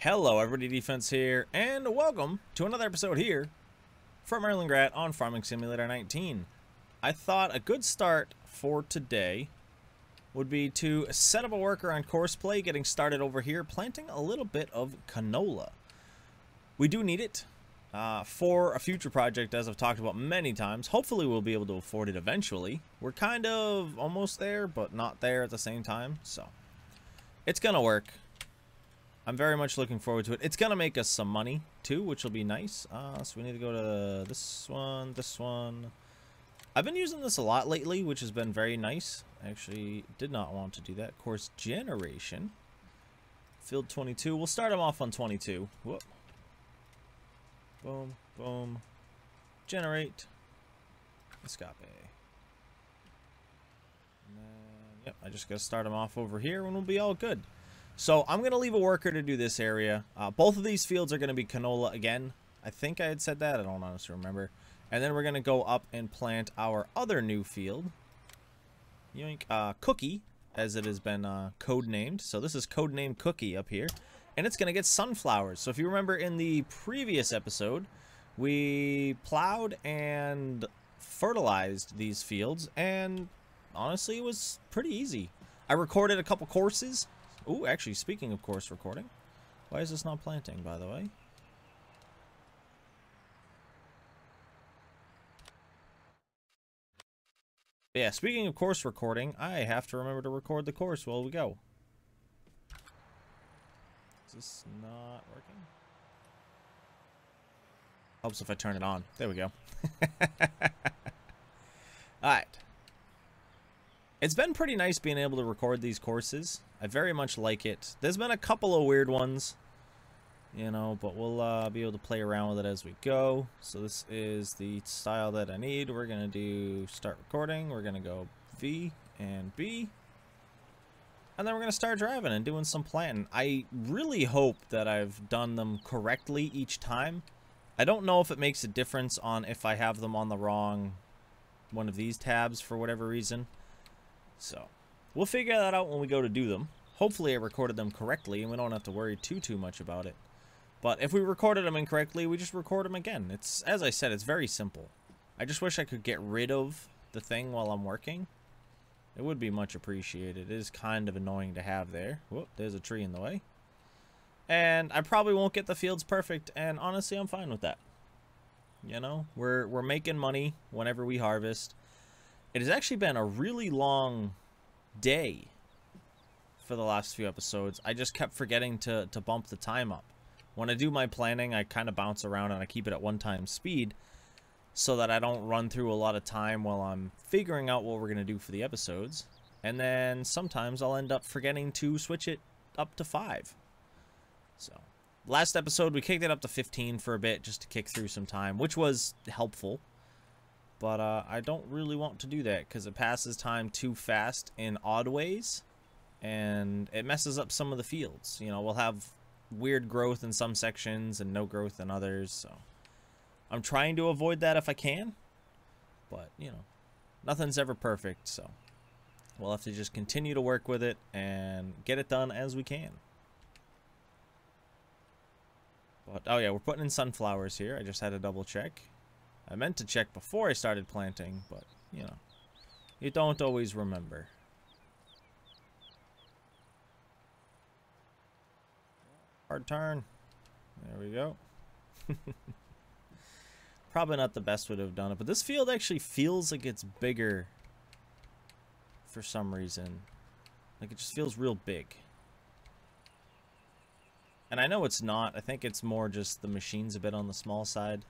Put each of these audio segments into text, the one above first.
Hello everybody, Defense here, and welcome to another episode here from Erlengrat on Farming Simulator 19. I thought a good start for today would be to set up a worker on course play, getting started over here, planting a little bit of canola. We do need it for a future project, as I've talked about many times. Hopefully we'll be able to afford it eventually. We're kind of almost there, but not there at the same time, so it's gonna work. I'm very much looking forward to it. It's going to make us some money, too, which will be nice. So we need to go to this one. I've been using this a lot lately, which has been very nice. I actually did not want to do that. Course generation. Field 22. We'll start them off on 22. Whoop. Boom, boom. Generate. Escape. And then, yep, I just got to start them off over here, and we'll be all good. So I'm going to leave a worker to do this area. Both of these fields are going to be canola again. I think I had said that. I don't honestly remember. And then we're going to go up and plant our other new field. Yoink. Cookie, as it has been code-named. So this is code-named Cookie up here. And it's going to get sunflowers. So if you remember in the previous episode, we plowed and fertilized these fields. And honestly, it was pretty easy. I recorded a couple courses. Ooh, actually, speaking of course recording, why is this not planting, by the way? Yeah, speaking of course recording, I have to remember to record the course while we go. Is this not working? Helps if I turn it on. There we go. Alright. It's been pretty nice being able to record these courses. I very much like it. There's been a couple of weird ones, you know, but we'll be able to play around with it as we go. So this is the style that I need. We're going to do start recording. We're going to go V and B. And then we're going to start driving and doing some planting. I really hope that I've done them correctly each time. I don't know if it makes a difference on if I have them on the wrong one of these tabs for whatever reason. So we'll figure that out when we go to do them. Hopefully I recorded them correctly and we don't have to worry too much about it. But if we recorded them incorrectly, we just record them again. It's, as I said, it's very simple. I just wish I could get rid of the thing while I'm working. It would be much appreciated. It is kind of annoying to have there. Whoop, there's a tree in the way. And I probably won't get the fields perfect, and honestly I'm fine with that. You know, we're making money whenever we harvest. It has actually been a really long day for the last few episodes. I just kept forgetting to bump the time up. When I do my planning, I kind of bounce around and I keep it at one-time speed so that I don't run through a lot of time while I'm figuring out what we're going to do for the episodes. And then sometimes I'll end up forgetting to switch it up to 5. So, last episode we kicked it up to 15 for a bit just to kick through some time, which was helpful. But I don't really want to do that because it passes time too fast in odd ways. And it messes up some of the fields. You know, we'll have weird growth in some sections and no growth in others. So I'm trying to avoid that if I can. But, you know, nothing's ever perfect. So we'll have to just continue to work with it and get it done as we can. But, oh yeah, we're putting in sunflowers here. I just had to double check. I meant to check before I started planting, but, you know, you don't always remember. Hard turn. There we go. Probably not the best way to have done it, but this field actually feels like it's bigger for some reason. Like, it just feels real big. And I know it's not. I think it's more just the machine's a bit on the small side.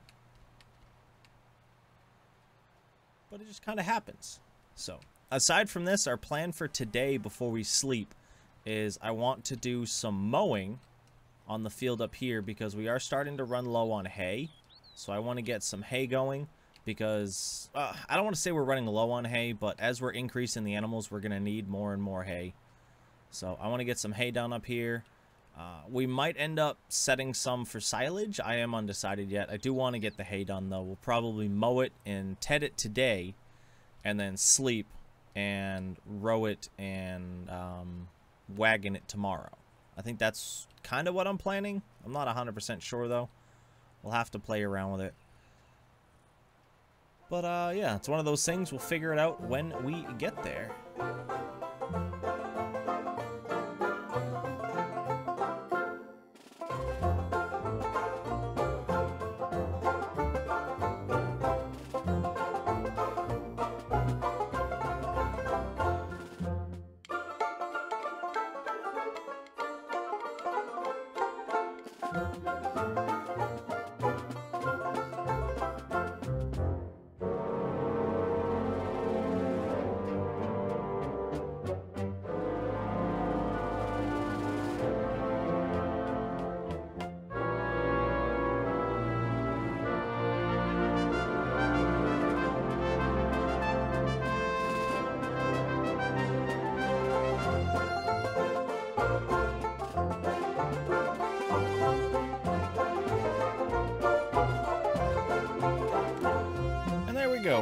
But it just kind of happens. So, aside from this, our plan for today before we sleep is I want to do some mowing on the field up here because we are starting to run low on hay. So I want to get some hay going because I don't want to say we're running low on hay, but as we're increasing the animals, we're going to need more and more hay. So I want to get some hay done up here. We might end up setting some for silage. I am undecided yet. I do want to get the hay done, though. We'll probably mow it and ted it today, and then sleep and row it and wagon it tomorrow. I think that's kind of what I'm planning. I'm not 100% sure, though. We'll have to play around with it. But, yeah, it's one of those things. We'll figure it out when we get there.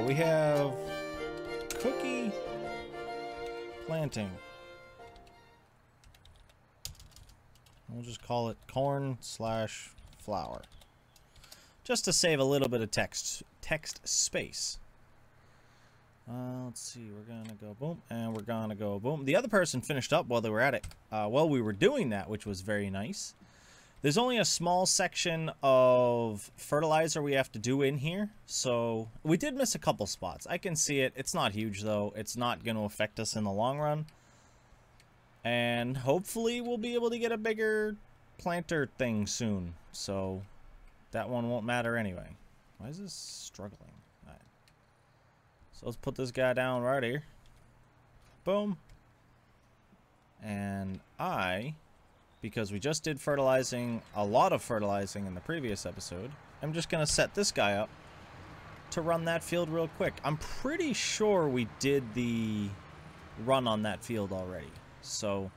We have cookie planting. We'll just call it corn/flour, just to save a little bit of text space. Let's see, we're gonna go boom, and we're gonna go boom. The other person finished up while they were at it. While we were doing that, which was very nice. There's only a small section of fertilizer we have to do in here, so we did miss a couple spots. I can see it. It's not huge, though. It's not going to affect us in the long run. And hopefully we'll be able to get a bigger planter thing soon, so that one won't matter anyway. Why is this struggling? All right. So let's put this guy down right here. Boom. And because we just did fertilizing, a lot of fertilizing in the previous episode, I'm just going to set this guy up to run that field real quick. I'm pretty sure we did the run on that field already. So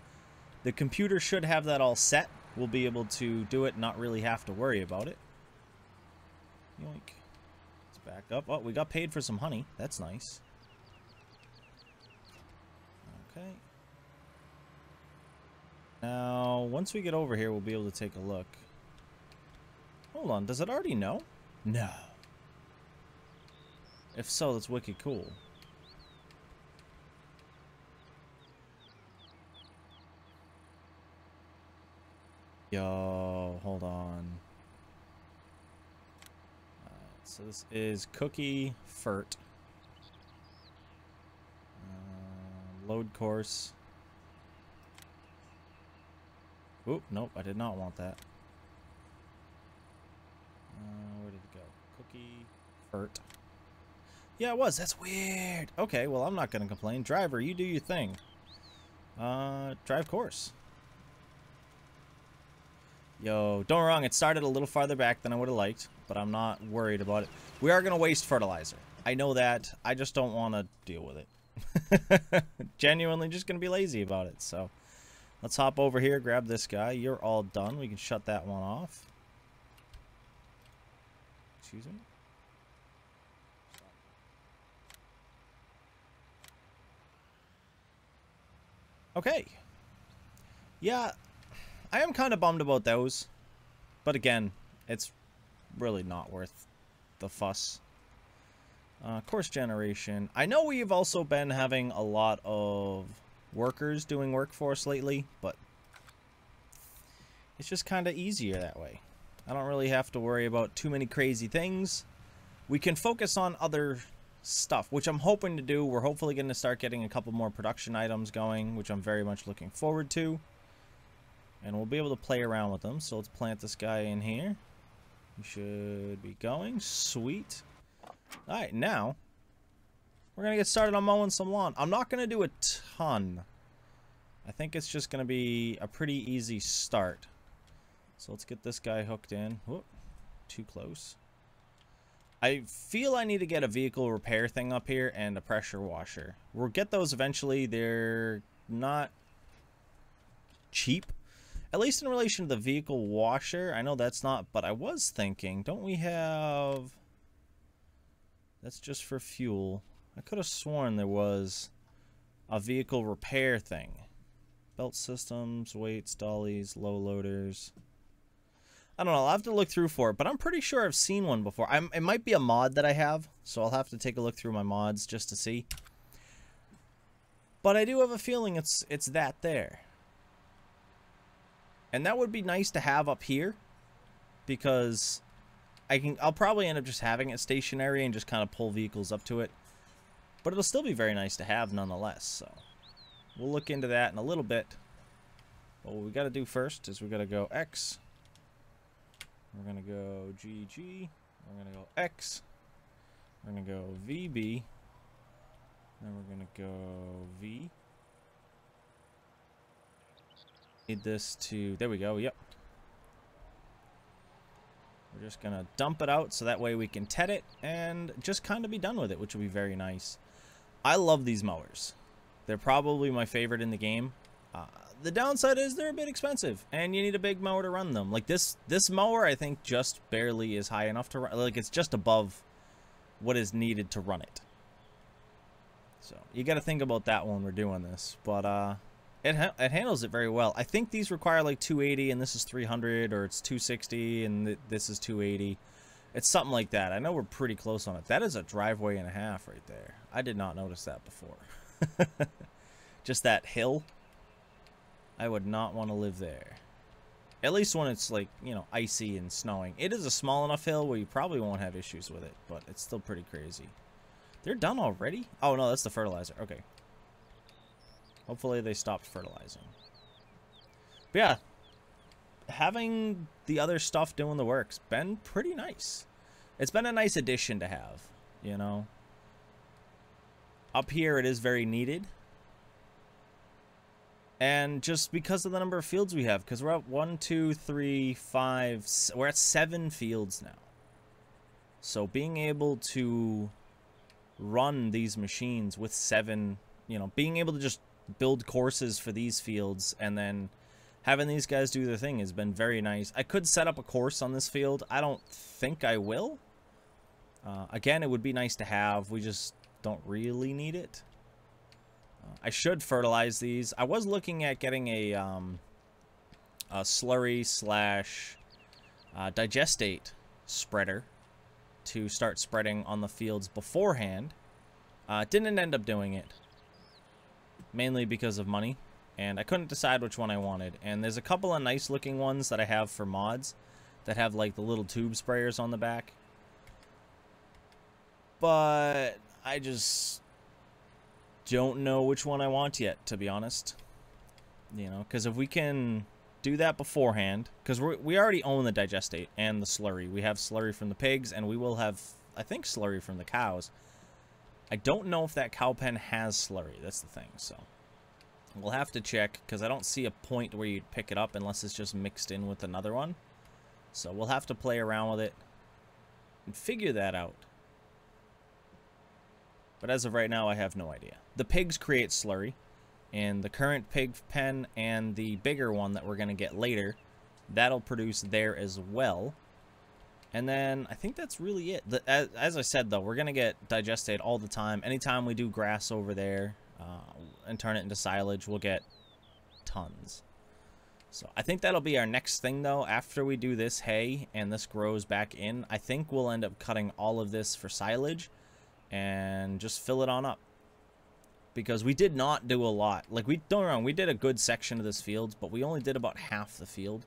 the computer should have that all set. We'll be able to do it and not really have to worry about it. Yoink. Let's back up. Oh, we got paid for some honey. That's nice. Okay. Now, once we get over here, we'll be able to take a look. Hold on, does it already know? No. If so, that's wicked cool. Yo, hold on. So this is cookie fert. Load course. Oop, nope, I did not want that. Where did it go? Cookie fert. Yeah, it was. That's weird. Okay, well, I'm not going to complain. Driver, you do your thing. Drive course. Yo, don't get me wrong, it started a little farther back than I would have liked, but I'm not worried about it. We are going to waste fertilizer. I know that. I just don't want to deal with it. Genuinely just going to be lazy about it, so... Let's hop over here, grab this guy. You're all done. We can shut that one off. Excuse me. Okay. Yeah, I am kind of bummed about those. But again, it's really not worth the fuss. Course generation. I know we've also been having a lot of workers doing work for us lately, but it's just kind of easier that way. I don't really have to worry about too many crazy things. We can focus on other stuff, which I'm hoping to do. We're hopefully going to start getting a couple more production items going, which I'm very much looking forward to. And we'll be able to play around with them. So let's plant this guy in here. We should be going. Sweet. Alright, now we're going to get started on mowing some lawn. I'm not going to do a ton. I think it's just going to be a pretty easy start. So let's get this guy hooked in. Whoop, too close. I feel I need to get a vehicle repair thing up here and a pressure washer. We'll get those eventually. They're not cheap. At least in relation to the vehicle washer. I know that's not, but I was thinking, don't we have... That's just for fuel. I could have sworn there was a vehicle repair thing. Belt systems, weights, dollies, low loaders. I don't know. I'll have to look through for it, but I'm pretty sure I've seen one before. It might be a mod that I have, so I'll have to take a look through my mods just to see. But I do have a feeling it's that there. And that would be nice to have up here, because I'll probably end up just having it stationary and just kind of pull vehicles up to it. But it'll still be very nice to have nonetheless, so we'll look into that in a little bit. But what we got to do first is we got to go X. We're going to go GG. We're going to go X. We're going to go VB. Then we're going to go V. Need this to, there we go, yep. We're just going to dump it out so that way we can TED it and just kind of be done with it, which will be very nice. I love these mowers. They're probably my favorite in the game. The downside is they're a bit expensive, and you need a big mower to run them. Like this mower, I think just barely is high enough to run. Like it's just above what is needed to run it. So you got to think about that when we're doing this. But it handles it very well. I think these require like 280, and this is 300, or it's 260, and this is 280. It's something like that. I know we're pretty close on it. That is a driveway and a half right there. I did not notice that before. Just that hill. I would not want to live there. At least when it's like, you know, icy and snowing. It is a small enough hill where you probably won't have issues with it, but it's still pretty crazy. They're done already? Oh, no, that's the fertilizer. Okay. Hopefully they stopped fertilizing. But yeah, having the other stuff doing the work's been pretty nice. It's been a nice addition to have, you know. Up here it is very needed. And just because of the number of fields we have, because we're at 1, 2, 3, 5, we're at 7 fields now. So being able to run these machines with 7, you know, being able to just build courses for these fields and then having these guys do their thing has been very nice. I could set up a course on this field. I don't think I will. Again, it would be nice to have. We just don't really need it. I should fertilize these. I was looking at getting a slurry slash digestate spreader to start spreading on the fields beforehand. Didn't end up doing it, mainly because of money, and I couldn't decide which one I wanted. And there's a couple of nice looking ones that I have for mods that have like the little tube sprayers on the back, but I just don't know which one I want yet, to be honest. You know, because if we can do that beforehand, because we already own the digestate and the slurry. We have slurry from the pigs, and we will have, I think, slurry from the cows. I don't know if that cow pen has slurry. That's the thing. So we'll have to check, because I don't see a point where you'd pick it up unless it's just mixed in with another one. So we'll have to play around with it and figure that out. But as of right now, I have no idea. The pigs create slurry, and the current pig pen and the bigger one that we're going to get later, that'll produce there as well. And then I think that's really it. As I said, though, we're going to get digestate all the time. Anytime we do grass over there and turn it into silage, we'll get tons. So I think that'll be our next thing, though. After we do this hay and this grows back in, I think we'll end up cutting all of this for silage and just fill it on up, because we did not do a lot. Like, don't get me wrong, we did a good section of this field, but we only did about half the field.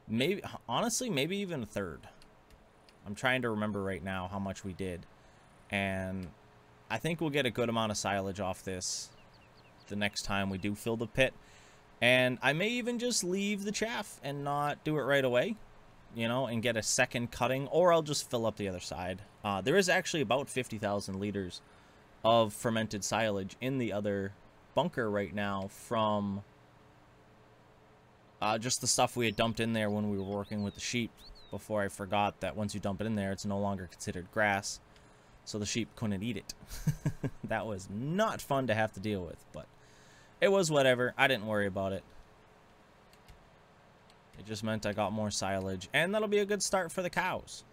Maybe, honestly, maybe even a third. I'm trying to remember right now how much we did, and I think we'll get a good amount of silage off this the next time we do fill the pit. And I may even just leave the chaff and not do it right away, you know, and get a second cutting, or I'll just fill up the other side. There is actually about 50,000 liters of fermented silage in the other bunker right now from just the stuff we had dumped in there when we were working with the sheep, before I forgot that once you dump it in there, it's no longer considered grass, so the sheep couldn't eat it. That was not fun to have to deal with, but it was whatever. I didn't worry about it. It just meant I got more silage, and that'll be a good start for the cows.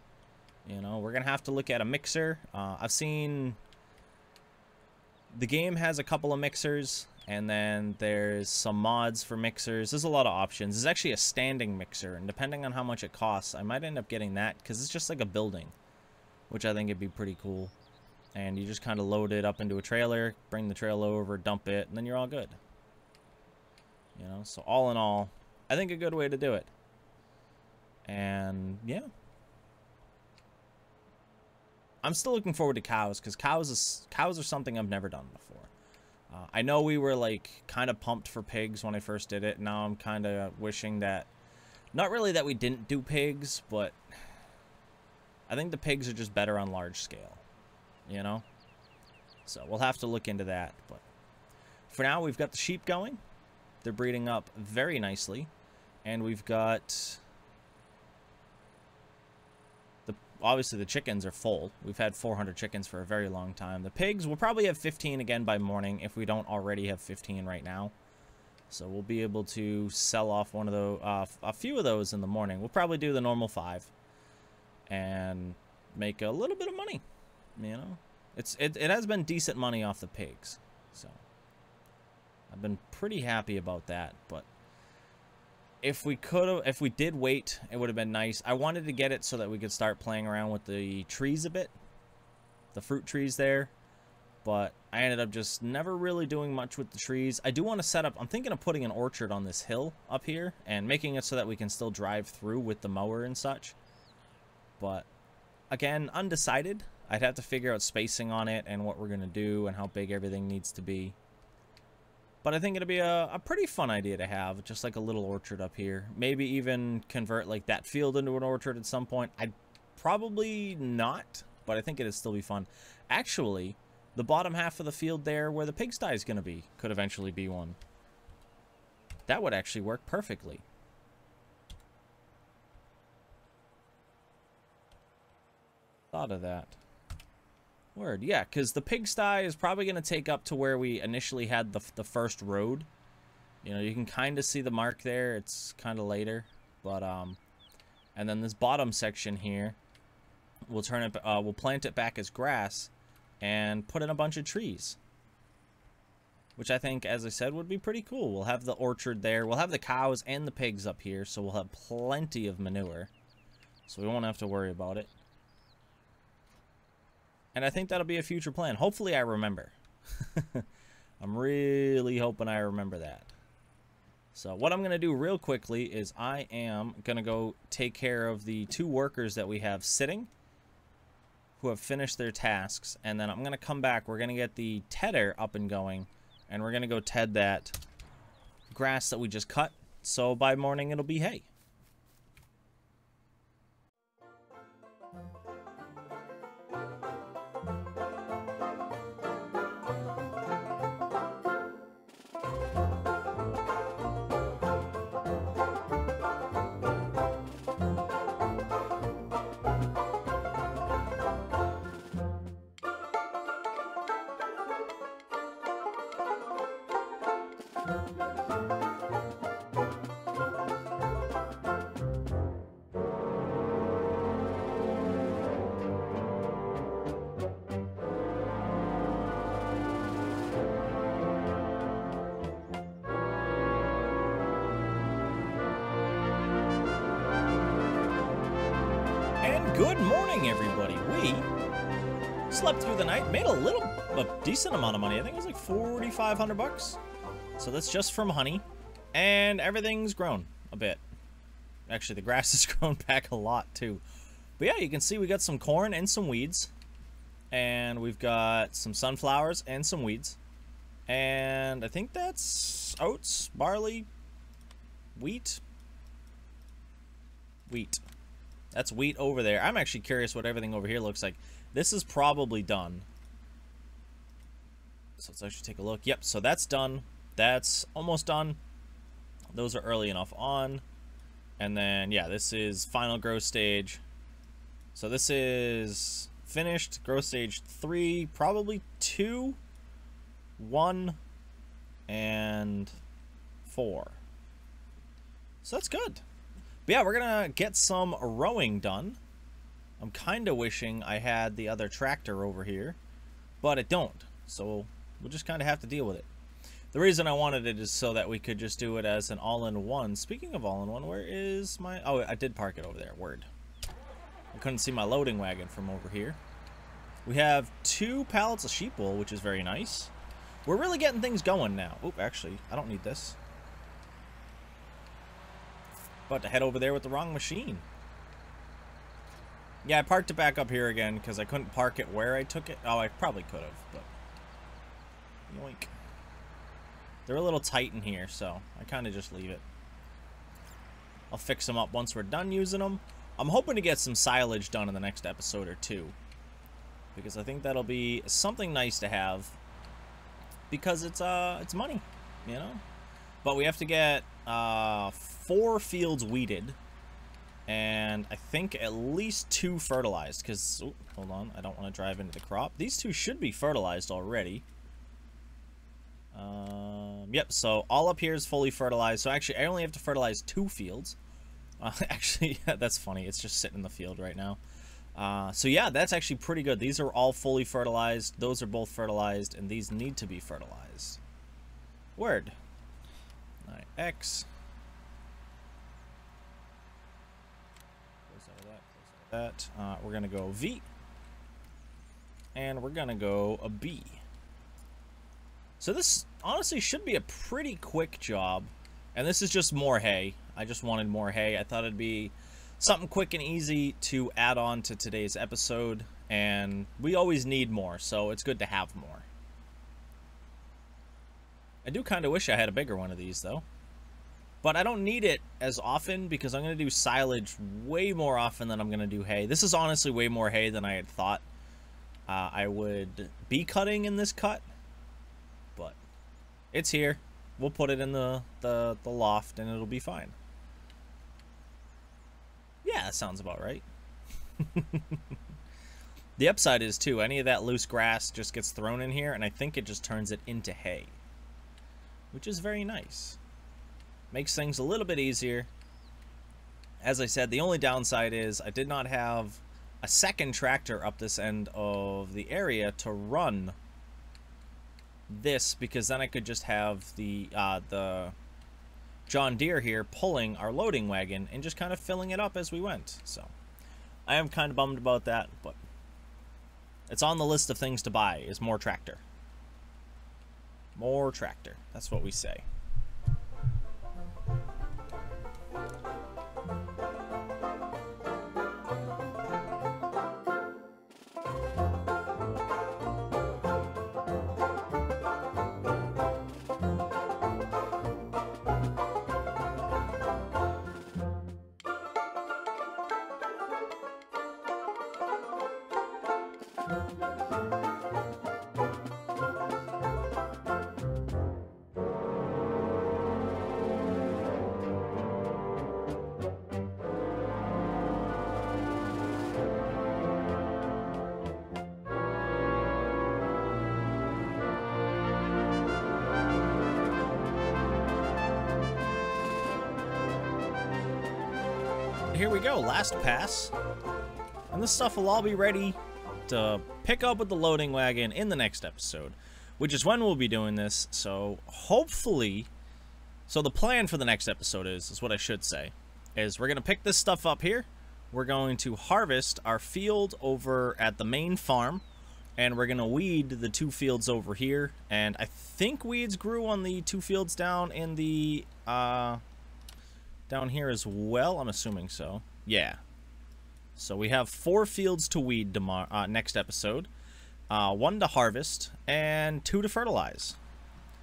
You know, we're going to have to look at a mixer. I've seen the game has a couple of mixers, And then there's some mods for mixers. There's a lot of options. There's actually a standing mixer, and depending on how much it costs, I might end up getting that because it's just like a building, which I think would be pretty cool. And you just kind of load it up into a trailer, bring the trailer over, dump it, and then you're all good. You know, so all in all, I think a good way to do it. And yeah, I'm still looking forward to cows because cows are something I've never done before. I know we were like kind of pumped for pigs when I first did it. Now I'm kind of wishing that, not really that we didn't do pigs, but I think the pigs are just better on large scale, you know? So we'll have to look into that. But for now, we've got the sheep going. They're breeding up very nicely. And we've got, obviously the chickens are full. We've had 400 chickens for a very long time. The pigs, we'll probably have 15 again by morning if we don't already have 15 right now. So we'll be able to sell off one of those, a few of those in the morning. We'll probably do the normal 5 and make a little bit of money. You know, it has been decent money off the pigs. So I've been pretty happy about that. But if we did wait, it would have been nice. I wanted to get it so that we could start playing around with the trees a bit, the fruit trees there, but I ended up just never really doing much with the trees. I do want to set up, I'm thinking of putting an orchard on this hill up here and making it so that we can still drive through with the mower and such. But again, undecided. I'd have to figure out spacing on it and what we're going to do and how big everything needs to be. But I think it'll be a pretty fun idea to have, just like a little orchard up here. Maybe even convert like that field into an orchard at some point. I'd probably not, but I think it'd still be fun. Actually, the bottom half of the field there where the pigsty is going to be could eventually be one. That would actually work perfectly. Thought of that. Word, yeah, because the pigsty is probably going to take up to where we initially had the first road. You know, you can kind of see the mark there. It's kind of later, but and then this bottom section here, we'll plant it back as grass, and put in a bunch of trees, which I think, as I said, would be pretty cool. We'll have the orchard there. We'll have the cows and the pigs up here, so we'll have plenty of manure, so we won't have to worry about it. And I think that'll be a future plan. Hopefully I remember. I'm really hoping I remember that. So what I'm going to do real quickly is I am going to go take care of the 2 workers that we have sitting who have finished their tasks. And then I'm going to come back. We're going to get the tedder up and going. And we're going to go ted that grass that we just cut. So by morning it'll be hay. Good morning, everybody. We slept through the night, made a decent amount of money. I think it was like 4,500 bucks. So that's just from honey, and everything's grown a bit. Actually, the grass has grown back a lot too. But yeah, you can see we got some corn and some weeds, and we've got some sunflowers and some weeds, and I think that's oats, barley, wheat. That's wheat over there. I'm actually curious what everything over here looks like. This is probably done. So let's actually take a look. Yep, so that's done. That's almost done. Those are early enough on. And then, yeah, this is final growth stage. So this is finished growth stage 3, probably 2, 1, and 4. So that's good. But yeah, we're gonna get some rowing done. I'm kind of wishing I had the other tractor over here, but it don't. So we'll just kind of have to deal with it. The reason I wanted it is so that we could just do it as an all-in-one. Speaking of all-in-one, where is my... Oh, I did park it over there. Word. I couldn't see my loading wagon from over here. We have 2 pallets of sheep wool, which is very nice. We're really getting things going now. Oop, actually, I don't need this. About to head over there with the wrong machine. Yeah, I parked it back up here again because I couldn't park it where I took it. Oh, I probably could have, but... Yoink. They're a little tight in here, so I kind of just leave it. I'll fix them up once we're done using them. I'm hoping to get some silage done in the next episode or 2. Because I think that'll be something nice to have. Because it's money, you know? But we have to get 4 fields weeded. And I think at least 2 fertilized. Because, hold on, I don't want to drive into the crop. These 2 should be fertilized already. Yep, so all up here is fully fertilized. So actually, I only have to fertilize 2 fields. Actually, yeah, that's funny. It's just sitting in the field right now. So yeah, that's actually pretty good. These are all fully fertilized. Those are both fertilized, and these need to be fertilized. Word. All right, X. Close out of that, close out of that. We're going to go V. And we're going to go a B. So this honestly should be a pretty quick job. And this is just more hay. I just wanted more hay. I thought it'd be something quick and easy to add on to today's episode. And we always need more, so it's good to have more. I do kind of wish I had a bigger one of these, though. But I don't need it as often because I'm going to do silage way more often than I'm going to do hay. This is honestly way more hay than I had thought I would be cutting in this cut. But it's here. We'll put it in the loft and it'll be fine. Yeah, that sounds about right. The upside is, too, any of that loose grass just gets thrown in here, and I think it just turns it into hay. Which is very nice. Makes things a little bit easier. As I said, the only downside is I did not have a second tractor up this end of the area to run this, because then I could just have the John Deere here pulling our loading wagon and just kind of filling it up as we went. So I am kind of bummed about that, but it's on the list of things to buy, is more tractor. More tractor. That's what we say. Here we go, last pass, and this stuff will all be ready to pick up with the loading wagon in the next episode, which is when we'll be doing this. So hopefully, so the plan for the next episode is what I should say, is we're going to pick this stuff up here, we're going to harvest our field over at the main farm, and we're going to weed the 2 fields over here, and I think weeds grew on the 2 fields down in the, down here as well. I'm assuming so. Yeah. So we have 4 fields to weed tomorrow, next episode. 1 to harvest and 2 to fertilize.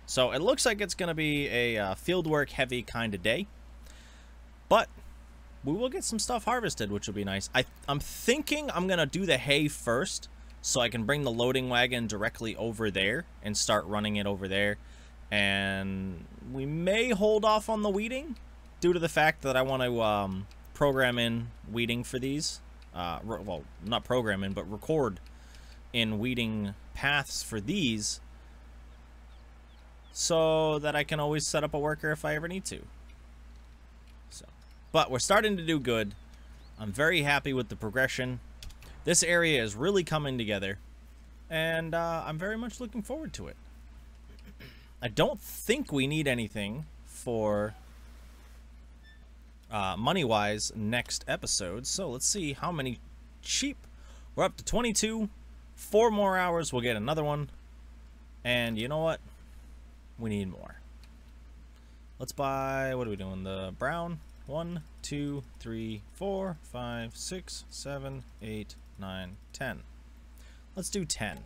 So it looks like it's going to be a fieldwork heavy kind of day. But we will get some stuff harvested, which will be nice. I'm thinking I'm going to do the hay first, so I can bring the loading wagon directly over there and start running it over there. And we may hold off on the weeding, due to the fact that I want to program in weeding for these. Well, not program in, but record in weeding paths for these, so that I can always set up a worker if I ever need to. So, but we're starting to do good. I'm very happy with the progression. This area is really coming together, and I'm very much looking forward to it. I don't think we need anything for money-wise next episode. So let's see how many sheep. We're up to 22. 4 more hours, we'll get another one. And you know what? We need more. Let's buy, what are we doing? The brown. 1, 2, 3, 4, 5, 6, 7, 8, 9, 10. Let's do 10.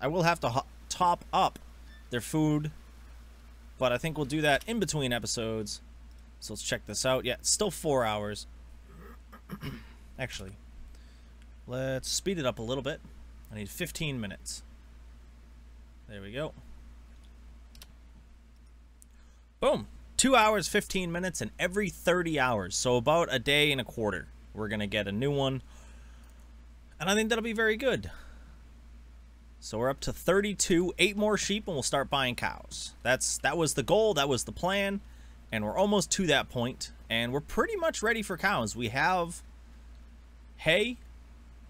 I will have to top up their food, but I think we'll do that in between episodes. So let's check this out. Yeah, it's still 4 hours. Actually, let's speed it up a little bit. I need 15 minutes. There we go. Boom. 2 hours, 15 minutes, and every 30 hours. So about a day and a quarter, we're going to get a new one. And I think that'll be very good. So we're up to 32, 8 more sheep, and we'll start buying cows. That was the goal, that was the plan, and we're almost to that point. And we're pretty much ready for cows. We have hay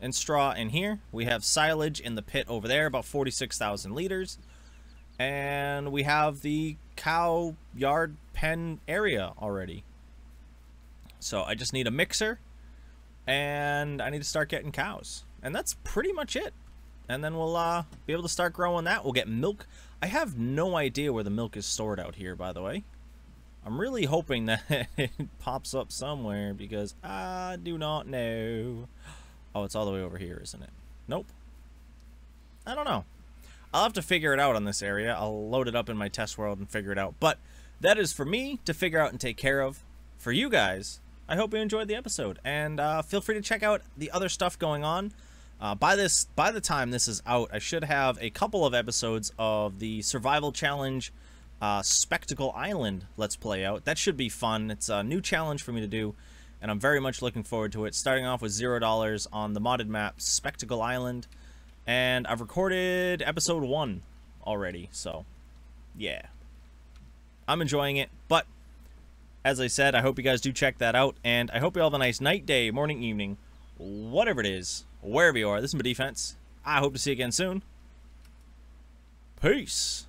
and straw in here. We have silage in the pit over there, about 46,000 liters. And we have the cow yard pen area already. So I just need a mixer, and I need to start getting cows. And that's pretty much it. And then we'll be able to start growing that. We'll get milk. I have no idea where the milk is stored out here, by the way. I'm really hoping that it pops up somewhere, because I do not know. Oh, it's all the way over here, isn't it? Nope. I don't know. I'll have to figure it out on this area. I'll load it up in my test world and figure it out. But that is for me to figure out and take care of. For you guys, I hope you enjoyed the episode. And feel free to check out the other stuff going on. By the time this is out, I should have a couple of episodes of the Survival Challenge Spectacle Island Let's Play out. That should be fun. It's a new challenge for me to do, and I'm very much looking forward to it. Starting off with $0 on the modded map Spectacle Island, and I've recorded episode 1 already, so yeah. I'm enjoying it, but as I said, I hope you guys do check that out, and I hope you all have a nice night, day, morning, evening, whatever it is, wherever you are. This is my defense. I hope to see you again soon. Peace.